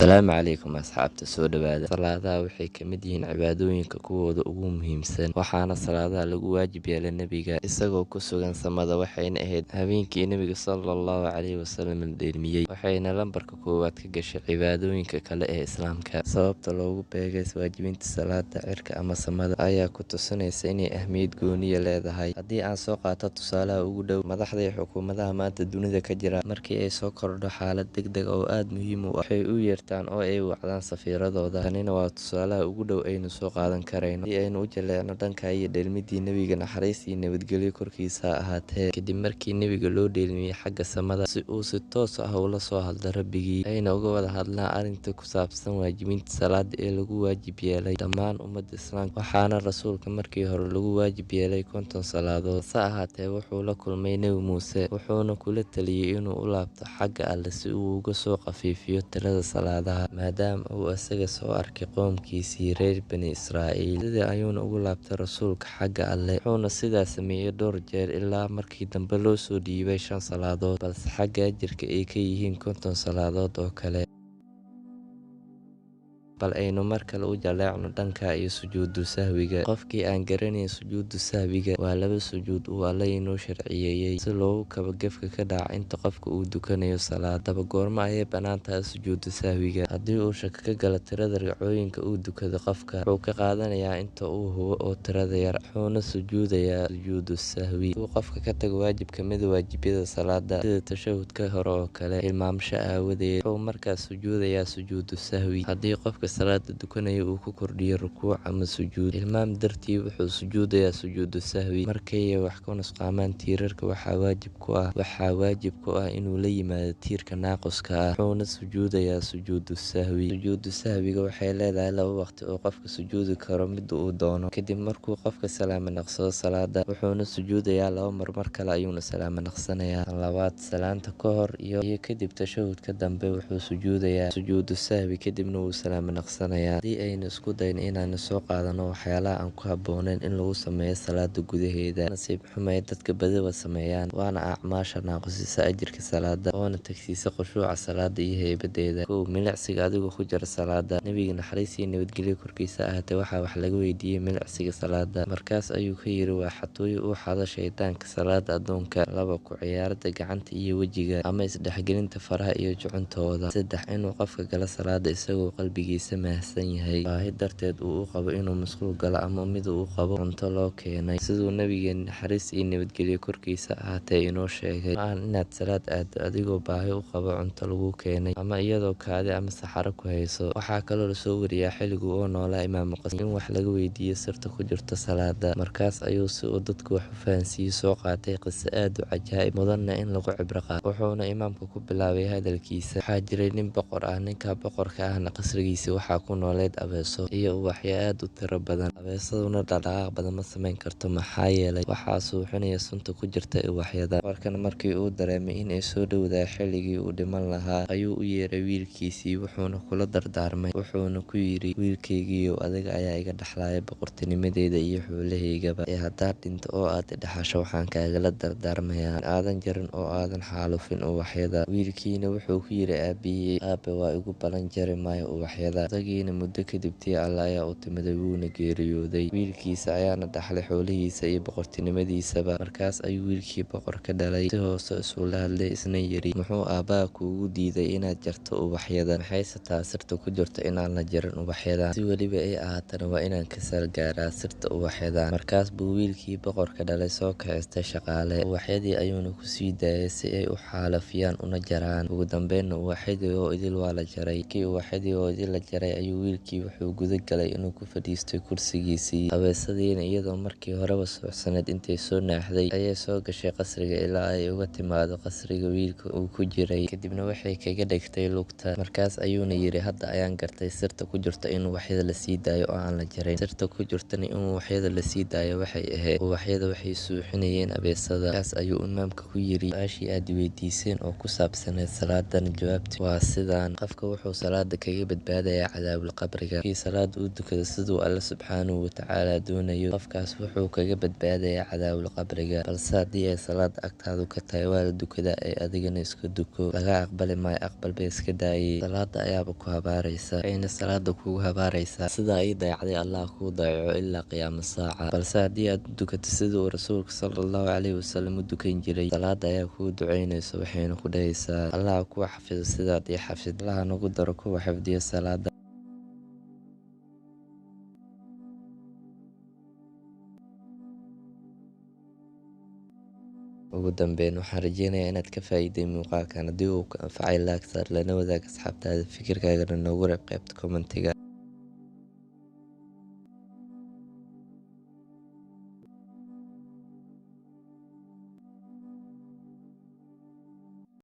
Asalaamu calaykum asxaabta soo dhawaada. Salaadaha waxay ka mid yihiin cibaadooyinka kuwooda ugu muhiimsan, waxaana salaadaha lagu waajib yeelay nebiga isagoo ku sugan samada, waxayna ahayd habeenkii nebiga sallallahu calayhi wasallam la dheelmiyey, waxayna lambarka koowaad ka gashay cibaadooyinka kale ee islaamka. Sababta loogu beegay waajibinta salaada cirka ama samada ayaa ku tusinaysa inay ahmiyad gooniya leedahay. Haddii aan soo qaato tusaalaha ugu dhow, madaxda iyo xukuumadaha maanta dunida ka jira, markii ay soo kordho xaalad degdeg oo aad muhiim u ah, waxay u yeertaan oo ay wacdaan safiiradooda. Tanina waa tusaalaha ugu dhow aynu soo qaadan karayno. Haddii aynu u jaleecno dhanka iyo dheelmidii nebiga, naxariis iyo nabadgelyo korkiisa ha ahaatee, kadib markii nebiga loo dheelmiyey xagga samada si uu si toos ah ula soo hadlo rabbigii, ayna uga wada hadlaan arrinta ku saabsan waajibinta salaada ee lagu waajib yeelay dhammaan ummadda islaamka, waxaana rasuulka markii hore lagu waajib yeelay 50 salaadood. hase ahaatee wuxuu la kulmay nebi muuse, wuxuuna kula taliyey inuu u laabto xagga alle si uu uga soo khafiifiyo tirada salaadaha, maadaama uu isaga soo arkay qoomkiisii reer bani israa'iil. sidii ayuuna ugu laabtay rasuulka xagga alle, wuxuuna sidaas sameeyey dhowr jeer ilaa markii dambe loo soo dhiibay 5 salaadood, balse xagga ajirka ay ka yihiin 50 salaadood oo kale. bal aynu mar kale u jaleecno dhanka iyo sujuudu sahwiga. Qofkii aan garanayn sujuudu sahwiga, waa 2 sujuud uu alle inoo sharciyeeyey si loogu kabo gefka ka dhaca inta qofka uu dukanayo salaad. Haddaba goorma ayay bannaan tahay sujuudu sahwiga? Haddii uu shaki ka galo tirada ragcooyinka uu dukado, qofka wuxuu ka qaadanayaa inta uu hubo oo tirada yar, wuxuuna sujuudayaa sujuudu sahwi. Hadduu qofka ka tago waajib ka mid ah waajibyada salaada sida tashahudka hore oo kale, hilmaansho aawadeed, wuxuu markaas sujuudayaa sujuudu sahwi. Haddii qofka salaada dukanaya uu ku kordhiyo rukuuc ama sujuud hilmaam dartii, wuxuu sujuudayaa sujuudu sahwi. markay wax ka nusqaamaan tiirarka, waxaa waajib ku ah inuu la yimaado tiirka naaquska ah, wuxuuna sujuudayaa sujuudu sahwi. sujuudu sahwiga waxay leedahay 2 waqti oo qofka sujuudi karo midda uu doono. kadib markuu qofka salaamo naqsado salaada, wuxuuna sujuudayaa 2 mar, mar kale ayuuna salaamo naqsanayaa. tan labaad, salaanta ka hor iyo kadib tashahudka dambe wuxuu sujuudayaa sujuudu sahwi, kadibna wuu salaamo naqsanayaa. Haddii aynu isku dayno inaanu soo qaadano waxyaalaha aan ku habboonayn in lagu sameeyo salaada gudaheeda, nasiib xumo ay dadka badiba sameeyaan, waana acmaasha naaqusisa ajirka salaada oona tagsiisa khushuuca salaada iyo heybadeeda. milicsiga adigoo ku jira salaada. nebiga naxariis iyo nabadgelyo korkiisa ahaatee waxaa wax laga weydiiyey milicsiga salaada, markaas ayuu ka yidhi waa xatooyo uu xado shaydaanka salaada addoonka. 2 ku ciyaarida gacanta iyo wejiga ama isdhexgelinta faraha iyo jucuntooda. 3 inuu qofka gala salaada isagoo qalbigiisa mahadsan yahay, baahi darteed uu u qabo inuu masquul galo ama mid uu qabo cunto loo keenay, siduu nabigeen naxariis iyo nabadgelyo korkiisa ahaatee inoo sheegay. ma ahan inaad salaad aado adigoo baahi u qabo cunto lagu keenay ama iyadoo kaadi ama saxaro ku hayso. waxaa kaloo lasoo wariyaa xilligu oo noolaa imaam qasim in wax laga weydiiyey sirta ku jirta salaada, markaas ayuu si uu dadku wax u fahansiiyo soo qaatay qiso aad u cajaa'ib mudanna in lagu cibro qaato. wuxuuna imaamka ku bilaabay hadalkiisa: waxaa jiray nin boqor ah, ninka boqorka ahna qasrigiisa waxaa ku nooleed abeeso iyo ubaxyo aad u tiro badan. abeesaduna dhaqdhaqaaq badan ma samayn karto, maxaa yeelay waxaa suuxinaya sunta ku jirta ubaxyada. boqorkana markii uu dareemay in ay soo dhowdahay xilligii uu dhiman lahaa, ayuu u yeeray wiilkiisii, wuxuuna kula dardaarmay, wuxuuna ku yidhi: wiilkaygiiyow, adiga ayaa iga dhexlaya boqortinimadeeda iyo xoolahaygaba, ee haddaad dhinto oo aad i dhexasho, waxaan kaagala dardaarmayaa in aadan jarin oo aadan xaalufin ubaxyada. wiilkiina wuxuu ku yidhi aabbihi: aabe, waa igu ballan, jari maayo ubaxyada. isagiina muddo kadib tii alle ayaa u timiday, wuuna geeriyooday. wiilkiisa ayaana dhaxlay xoolihiisa iyo boqortinimadiisaba. markaas ayuu wiilkii boqorka dhalay si hoose isula hadlay, isna yidhi: muxuu aabbaha kuugu diiday inaad jarto ubaxyada? maxayse taa sirta ku jirta inaan la jarin ubaxyada? si weliba ay ahaatana waa inaan ka salgaaraa sirta ubaxyada. markaas buu wiilkii boqorka dhalay soo kaxaystay shaqaale, ubaxyadii ayuuna ku sii daayay si ay u xaalufiyaan una jaraan. ugu dambeynna ubaxyadii oo idil waa la jaray. ubaxyadii oo idil la jaray ayuu wiilkii wuxuu guda galay inuu ku fadhiistay kursigiisii. abeesadiina iyadoo markii horeba suuxsaneed intay soo naaxday, ayay soo gashay qasriga ilaa ay uga timaado qasriga wiilka uu ku jiray, kadibna waxay kaga dhigtay lugta. markaas ayuuna yidhi: hadda ayaan gartay sirta ku jirta in ubaxyada la sii daayo oo aan la jarin. sirta ku jirtana in ubaxyada la sii daayo waxay ahayd, ubaxyada waxay suuxinayeen abeesada. markaas ayuu imaamka ku yidhi: su-aashii aad weydiiseen oo ku saabsaneed salaadan, jawaabtii waa sidaan. qofka wuxuu salaada kaga badbaadaya badbaadayaa cadaabul qabriga. Kii salaad u dukada siduu Alle subxaanahu watacaala doonayo, qofkaas wuxuu kaga badbaadayaa cadaabul qabriga. Balse haddii ay salaada agtaadu ka tahay waa la dukadaa ee adigana iska duko, laga aqbali maayo, aqbal bay iska daayay. Salaada ayaaba ku habaaraysa, waxayna salaada kugu habaaraysaa sidaa ii dayacday Allah kuu dayaco ilaa qiyaamo saaca. Balse haddii aad dukato sida uu rasuulka sallallahu calayhi wasallam u dukan jiray, salaada ayaa kugu ducaynaysa, waxayna ku dhahaysaa Allah kuwa xafido sidaad ii xafid. Allah nagu daro kuwa xifdiya salaada. ugu dambeyn, waxaan rajeynayaa inaad ka faa'iiday muuqaalkan. Haddii uu ku anfacay, like saar, lana wadaag asxaabtaada, fikirkaagana noogu reeb qaybta commentiga.